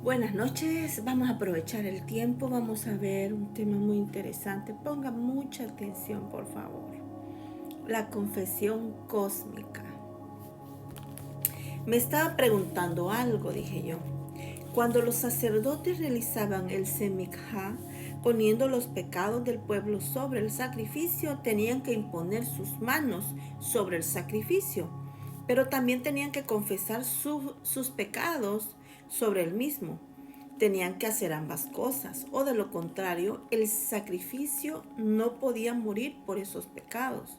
Buenas noches, vamos a aprovechar el tiempo, vamos a ver un tema muy interesante. Ponga mucha atención, por favor. La confesión cósmica. Me estaba preguntando algo, dije yo. Cuando los sacerdotes realizaban el Semikha, poniendo los pecados del pueblo sobre el sacrificio, tenían que imponer sus manos sobre el sacrificio, pero también tenían que confesar sus pecados sobre el mismo. Tenían que hacer ambas cosas, o de lo contrario, el sacrificio no podía morir por esos pecados.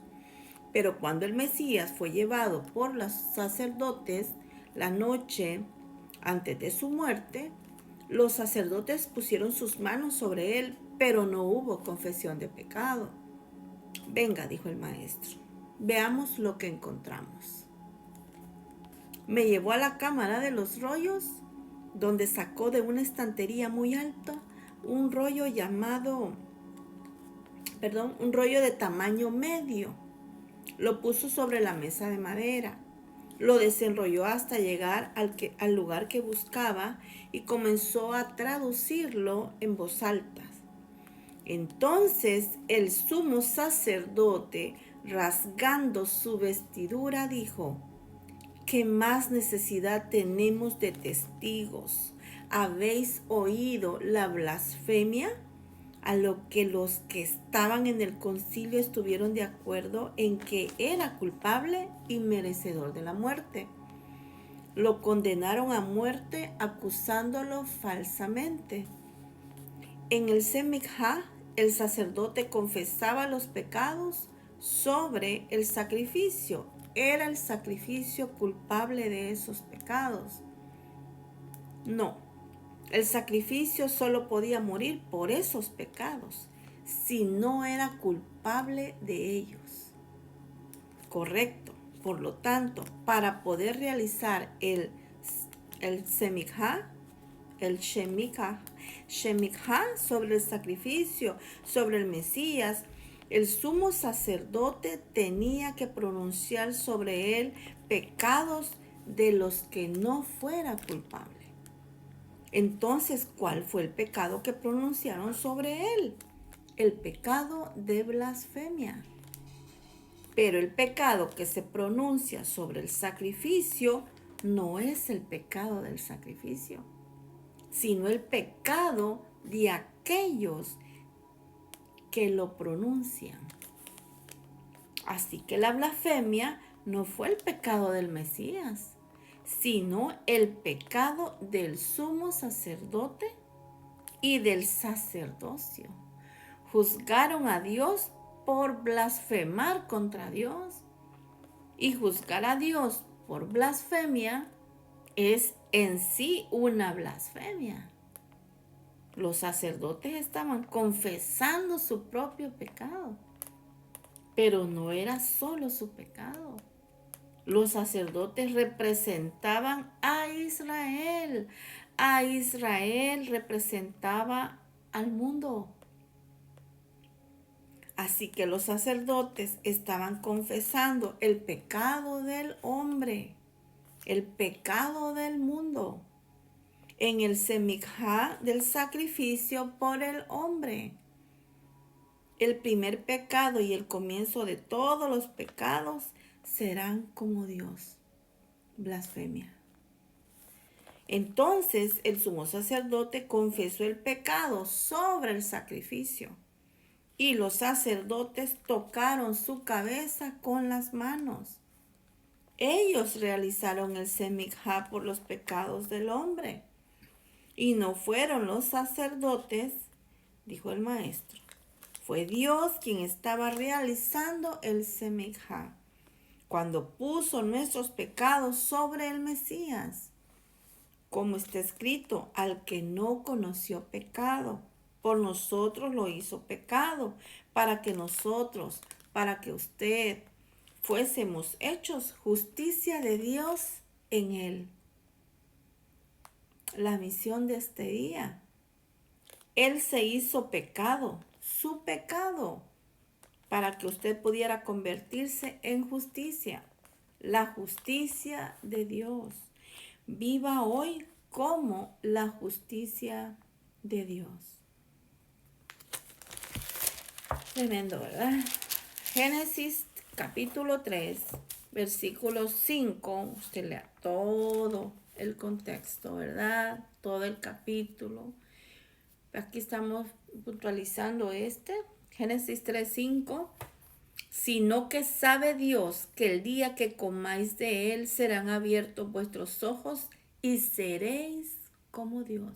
Pero cuando el Mesías fue llevado por los sacerdotes la noche antes de su muerte, los sacerdotes pusieron sus manos sobre él, pero no hubo confesión de pecado. Venga, dijo el maestro, veamos lo que encontramos. Me llevó a la cámara de los rollos, donde sacó de una estantería muy alta un rollo un rollo de tamaño medio. Lo puso sobre la mesa de madera. Lo desenrolló hasta llegar al lugar que buscaba y comenzó a traducirlo en voz alta. Entonces el sumo sacerdote, rasgando su vestidura, dijo: ¿Qué más necesidad tenemos de testigos? ¿Habéis oído la blasfemia? A lo que los que estaban en el concilio estuvieron de acuerdo en que era culpable y merecedor de la muerte. Lo condenaron a muerte acusándolo falsamente. En el Semikha, el sacerdote confesaba los pecados sobre el sacrificio. ¿Era el sacrificio culpable de esos pecados? No. El sacrificio solo podía morir por esos pecados si no era culpable de ellos. Correcto. Por lo tanto, para poder realizar el Semikha, el Shemikha sobre el sacrificio, sobre el Mesías, el sumo sacerdote tenía que pronunciar sobre él pecados de los que no fuera culpable. Entonces, ¿cuál fue el pecado que pronunciaron sobre él? El pecado de blasfemia. Pero el pecado que se pronuncia sobre el sacrificio no es el pecado del sacrificio, sino el pecado de aquellos que lo pronuncian. Así que la blasfemia no fue el pecado del Mesías, sino el pecado del sumo sacerdote y del sacerdocio. Juzgaron a Dios por blasfemar contra Dios. Y juzgar a Dios por blasfemia es en sí una blasfemia. Los sacerdotes estaban confesando su propio pecado, pero no era solo su pecado. Los sacerdotes representaban a Israel. A Israel representaba al mundo. Así que los sacerdotes estaban confesando el pecado del hombre, el pecado del mundo, en el Semikha del sacrificio por el hombre. El primer pecado y el comienzo de todos los pecados serán como Dios, blasfemia. Entonces el sumo sacerdote confesó el pecado sobre el sacrificio y los sacerdotes tocaron su cabeza con las manos. Ellos realizaron el Semikha por los pecados del hombre y no fueron los sacerdotes, dijo el maestro. Fue Dios quien estaba realizando el Semikha cuando puso nuestros pecados sobre el Mesías. Como está escrito, al que no conoció pecado, por nosotros lo hizo pecado, para que nosotros, para que usted, fuésemos hechos justicia de Dios en él. La misión de este día. Él se hizo pecado, su pecado, para que usted pudiera convertirse en justicia, la justicia de Dios. Viva hoy como la justicia de Dios. Tremendo, ¿verdad? Génesis capítulo 3, versículo 5. Usted lea todo el contexto, ¿verdad? Todo el capítulo. Aquí estamos puntualizando Génesis 3, 5. Sino que sabe Dios que el día que comáis de él serán abiertos vuestros ojos y seréis como Dios,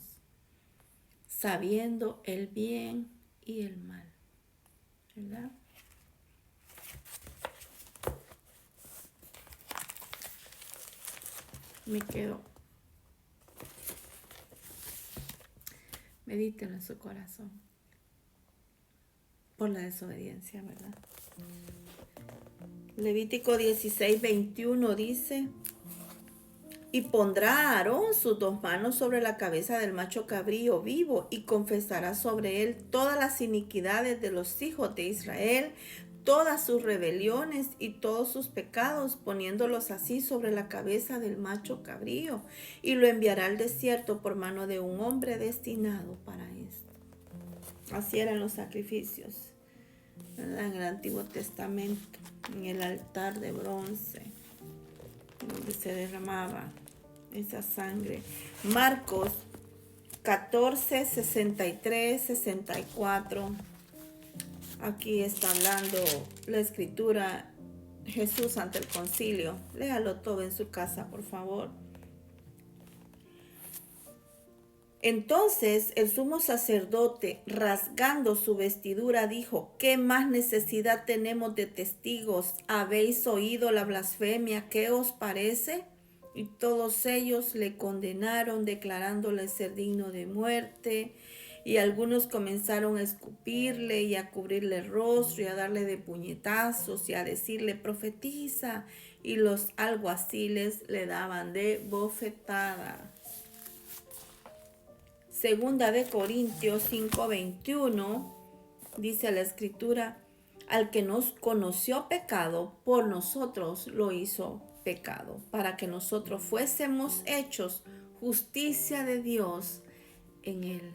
sabiendo el bien y el mal. ¿Verdad? Me quedo. Mediten en su corazón por la desobediencia, ¿verdad? Levítico 16, 21 dice: y pondrá a Aarón sus 2 manos sobre la cabeza del macho cabrío vivo y confesará sobre él todas las iniquidades de los hijos de Israel, todas sus rebeliones y todos sus pecados, poniéndolos así sobre la cabeza del macho cabrío, y lo enviará al desierto por mano de un hombre destinado para esto. Así eran los sacrificios, ¿verdad? En el Antiguo Testamento, en el altar de bronce, donde se derramaba esa sangre. Marcos 14, 63, 64. Aquí está hablando la escritura, Jesús ante el concilio. Léalo todo en su casa, por favor. Entonces el sumo sacerdote, rasgando su vestidura, dijo: ¿qué más necesidad tenemos de testigos? ¿Habéis oído la blasfemia? ¿Qué os parece? Y todos ellos le condenaron, declarándole ser digno de muerte. Y algunos comenzaron a escupirle y a cubrirle el rostro y a darle de puñetazos y a decirle: profetiza. Y los alguaciles le daban de bofetadas. Segunda de Corintios 5:21 dice la escritura: al que nos conoció pecado, por nosotros lo hizo pecado, para que nosotros fuésemos hechos justicia de Dios en él.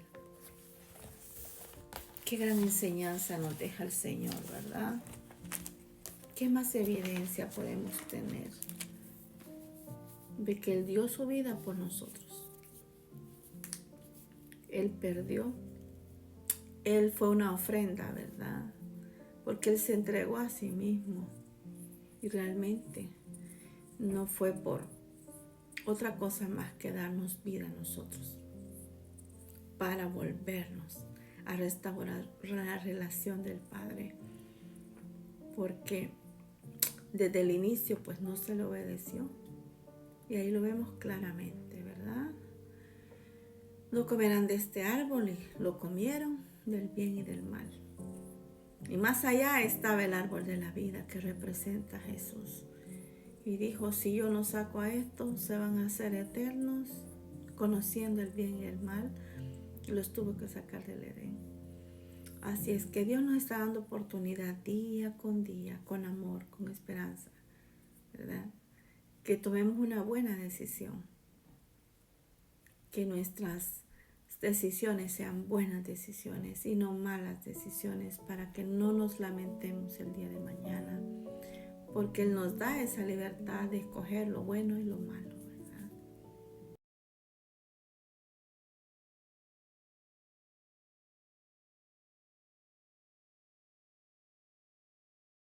Qué gran enseñanza nos deja el Señor, ¿verdad? ¿Qué más evidencia podemos tener de que Él dio su vida por nosotros? Él perdió. Él fue una ofrenda, ¿verdad? Porque Él se entregó a sí mismo. Y realmente no fue por otra cosa más que darnos vida a nosotros, para volvernos a restaurar la relación del Padre. Porque desde el inicio pues no se le obedeció. Y ahí lo vemos claramente, ¿verdad? No comerán de este árbol, y lo comieron, del bien y del mal. Y más allá estaba el árbol de la vida, que representa a Jesús. Y dijo: si yo no saco a estos, se van a hacer eternos, conociendo el bien y el mal. Y los tuvo que sacar del Edén. Así es que Dios nos está dando oportunidad día, con amor, con esperanza, ¿verdad? Que tomemos una buena decisión. Que nuestras decisiones sean buenas decisiones y no malas decisiones, para que no nos lamentemos el día de mañana, porque Él nos da esa libertad de escoger lo bueno y lo malo.